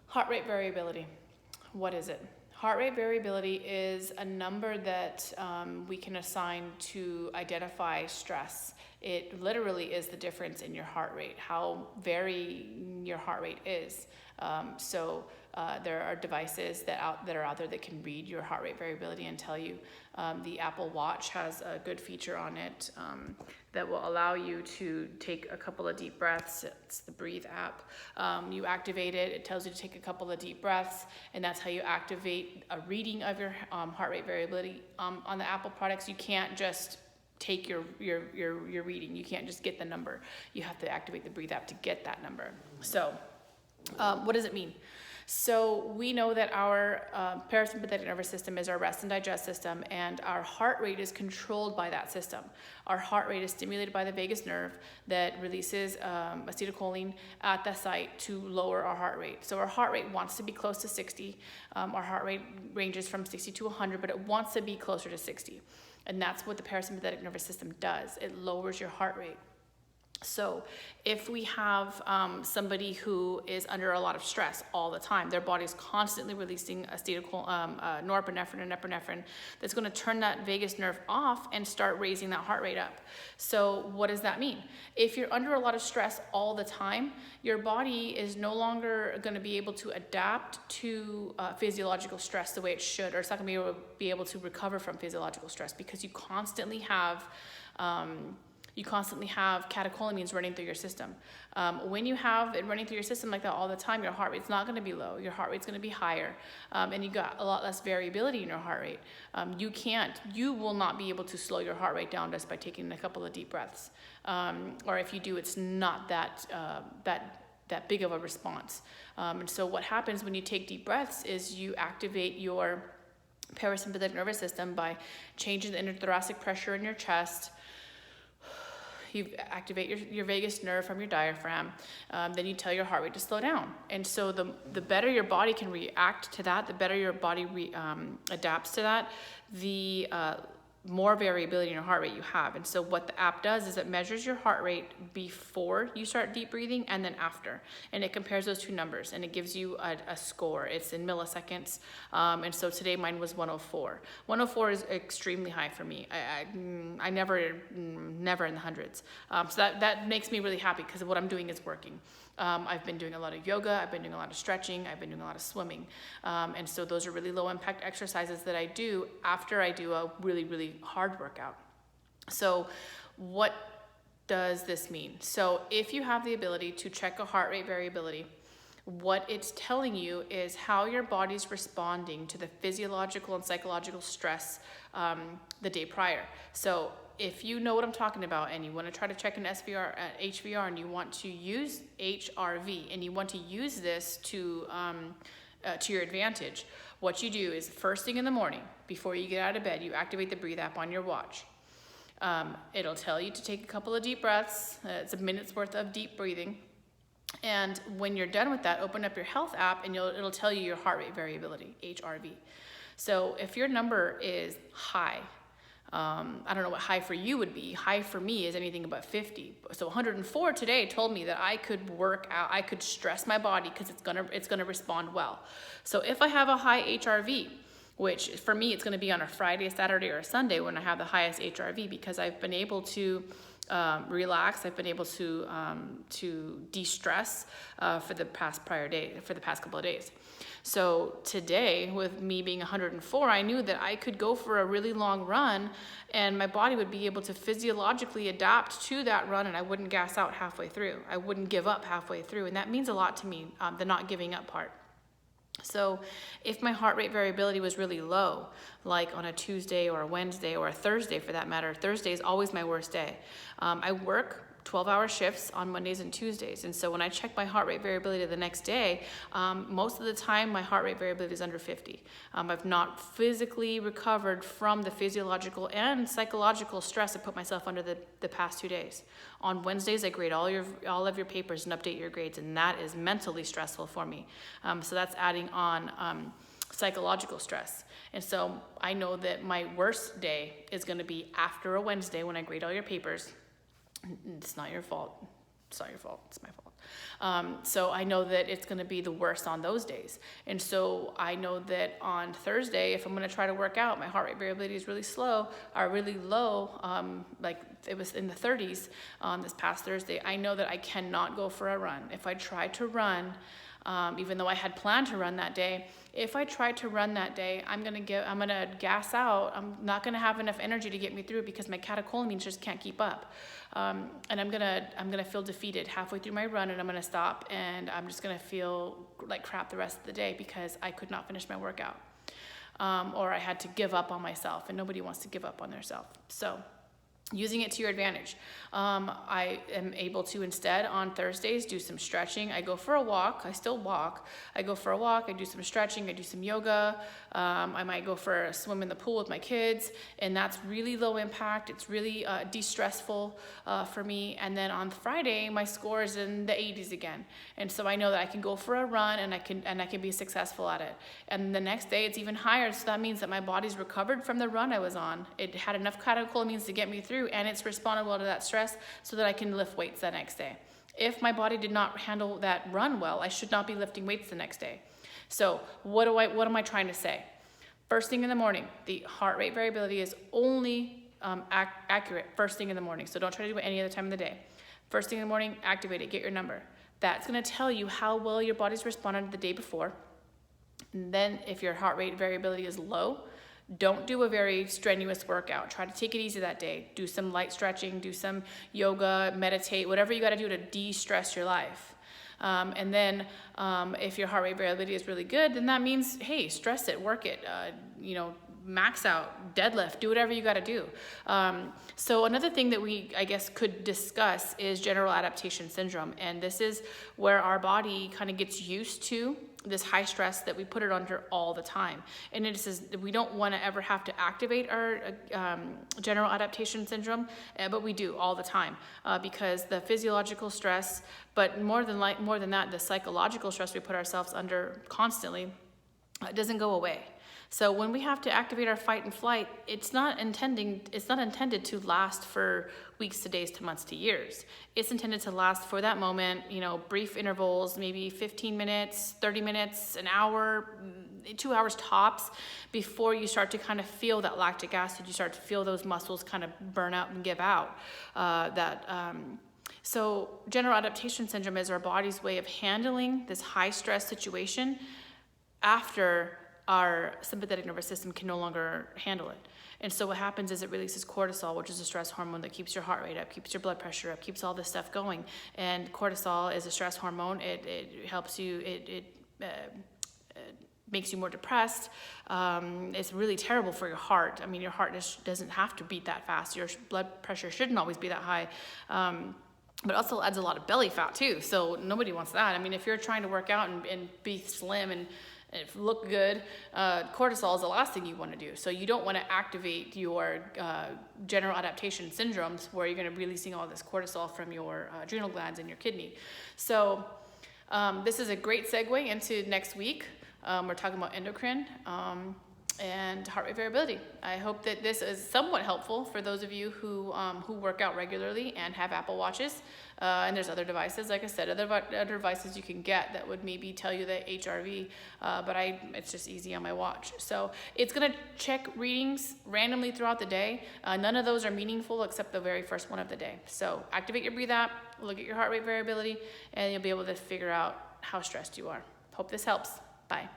Heart rate variability. What is it? Heart rate variability is a number that we can assign to identify stress. It literally is the difference in your heart rate, how varying your heart rate is. There are devices that are out there that can read your heart rate variability and tell you. The Apple Watch has a good feature on it that will allow you to take a couple of deep breaths. It's the Breathe app. You activate it, it tells you to take a couple of deep breaths, and that's how you activate a reading of your heart rate variability. On the Apple products, you can't just take your reading. You can't just get the number. You have to activate the Breathe app to get that number. So what does it mean? So we know that our parasympathetic nervous system is our rest and digest system, and our heart rate is controlled by that system. Our heart rate is stimulated by the vagus nerve that releases acetylcholine at the site to lower our heart rate. So our heart rate wants to be close to 60. Our heart rate ranges from 60 to 100, but it wants to be closer to 60. And that's what the parasympathetic nervous system does. It lowers your heart rate. So if we have somebody who is under a lot of stress all the time, their body's constantly releasing norepinephrine and epinephrine, that's going to turn that vagus nerve off and start raising that heart rate up. So what does that mean? If you're under a lot of stress all the time, your body is no longer going to be able to adapt to physiological stress the way it should, or it's not going to be able to recover from physiological stress, because you constantly have catecholamines running through your system. When you have it running through your system like that all the time, your heart rate's not going to be low. Your heart rate's going to be higher, and you got a lot less variability in your heart rate. You will not be able to slow your heart rate down just by taking a couple of deep breaths. Or if you do, it's not that big of a response. And so what happens when you take deep breaths is you activate your parasympathetic nervous system by changing the interthoracic pressure in your chest. You activate your vagus nerve from your diaphragm, then you tell your heart rate to slow down. And so the better your body can react to that, the better your body adapts to that, the more variability in your heart rate you have. And so what the app does is it measures your heart rate before you start deep breathing and then after. And it compares those two numbers and it gives you a score. It's in milliseconds. And so today mine was 104. 104 is extremely high for me. I never in the hundreds. So that makes me really happy because what I'm doing is working. I've been doing a lot of yoga, I've been doing a lot of stretching, I've been doing a lot of swimming. And so those are really low impact exercises that I do after I do a really, really hard workout. So what does this mean? So if you have the ability to check a heart rate variability, what it's telling you is how your body's responding to the physiological and psychological stress the day prior. So if you know what I'm talking about and you want to try to check an HVR and you want to use HRV and you want to use this to your advantage, what you do is first thing in the morning, before you get out of bed, you activate the Breathe app on your watch. It'll tell you to take a couple of deep breaths. It's a minute's worth of deep breathing. And when you're done with that, open up your health app and it'll tell you your heart rate variability, HRV. So if your number is high, I don't know what high for you would be. High for me is anything above 50. So 104 today told me that I could work out, I could stress my body because it's gonna respond well. So if I have a high HRV, which for me it's gonna be on a Friday, a Saturday, or a Sunday when I have the highest HRV, because I've been able to relax, I've been able to de-stress for the past couple of days. So today, with me being 104, I knew that I could go for a really long run and my body would be able to physiologically adapt to that run and I wouldn't gas out halfway through. I wouldn't give up halfway through, and that means a lot to me, the not giving up part. So if my heart rate variability was really low, like on a Tuesday or a Wednesday or a Thursday for that matter, Thursday is always my worst day. I work 12-hour shifts on Mondays and Tuesdays. And so when I check my heart rate variability the next day, most of the time my heart rate variability is under 50. I've not physically recovered from the physiological and psychological stress I put myself under the past 2 days. On Wednesdays, I grade all of your papers and update your grades, and that is mentally stressful for me. So that's adding on psychological stress. And so I know that my worst day is going to be after a Wednesday when I grade all your papers. It's not your fault. It's not your fault. It's my fault. So I know that it's going to be the worst on those days. And so I know that on Thursday, if I'm going to try to work out, my heart rate variability is really slow or really low, like it was in the 30s on this past Thursday. I know that I cannot go for a run. If I try to run, even though I had planned to run that day, if I try to run that day, I'm gonna gas out. I'm not gonna have enough energy to get me through because my catecholamines just can't keep up. And I'm gonna feel defeated halfway through my run, and I'm gonna stop, and I'm just gonna feel like crap the rest of the day because I could not finish my workout. Or I had to give up on myself, and nobody wants to give up on themselves. So using it to your advantage. I am able to instead on Thursdays do some stretching. I go for a walk. I still walk. I go for a walk. I do some stretching. I do some yoga. I might go for a swim in the pool with my kids, and that's really low impact. It's really de-stressful for me. And then on Friday, my score is in the 80s again, and so I know that I can go for a run and I can be successful at it. And the next day, it's even higher. So that means that my body's recovered from the run I was on. It had enough catecholamines to get me through, and it's responded well to that stress so that I can lift weights the next day. If my body did not handle that run well, I should not be lifting weights the next day. So what am I trying to say? First thing in the morning, the heart rate variability is only accurate first thing in the morning. So don't try to do it any other time of the day. First thing in the morning, activate it, get your number. That's gonna tell you how well your body's responded the day before. And then if your heart rate variability is low, don't do a very strenuous workout. Try to take it easy that day. Do some light stretching, do some yoga, meditate, whatever you gotta do to de-stress your life. And then if your heart rate variability is really good, then that means, hey, stress it, work it, max out, deadlift, do whatever you gotta do. So another thing that we, I guess, could discuss is general adaptation syndrome. And this is where our body kind of gets used to this high stress that we put it under all the time. And it says that we don't want to ever have to activate our general adaptation syndrome, but we do all the time because the physiological stress, but more than that, the psychological stress we put ourselves under constantly doesn't go away. So when we have to activate our fight and flight, it's not intended to last for weeks to days to months to years. It's intended to last for that moment, brief intervals, maybe 15 minutes, 30 minutes, an hour, 2 hours tops, before you start to kind of feel that lactic acid, you start to feel those muscles kind of burn out and give out. So general adaptation syndrome is our body's way of handling this high stress situation after our sympathetic nervous system can no longer handle it. And so what happens is it releases cortisol, which is a stress hormone that keeps your heart rate up, keeps your blood pressure up, keeps all this stuff going. And cortisol is a stress hormone. It helps you, it makes you more depressed. It's really terrible for your heart. I mean, your heart just doesn't have to beat that fast. Your blood pressure shouldn't always be that high. But also adds a lot of belly fat too. So nobody wants that. I mean, if you're trying to work out and be slim and look good, cortisol is the last thing you want to do. So you don't want to activate your general adaptation syndromes where you're going to be releasing all this cortisol from your adrenal glands in your kidney. So this is a great segue into next week. We're talking about endocrine and heart rate variability. I hope that this is somewhat helpful for those of you who work out regularly and have Apple Watches. And there's other devices, like I said, other devices you can get that would maybe tell you the HRV, but it's just easy on my watch. So it's gonna check readings randomly throughout the day. None of those are meaningful except the very first one of the day. So activate your breathe app, look at your heart rate variability, and you'll be able to figure out how stressed you are. Hope this helps. Bye.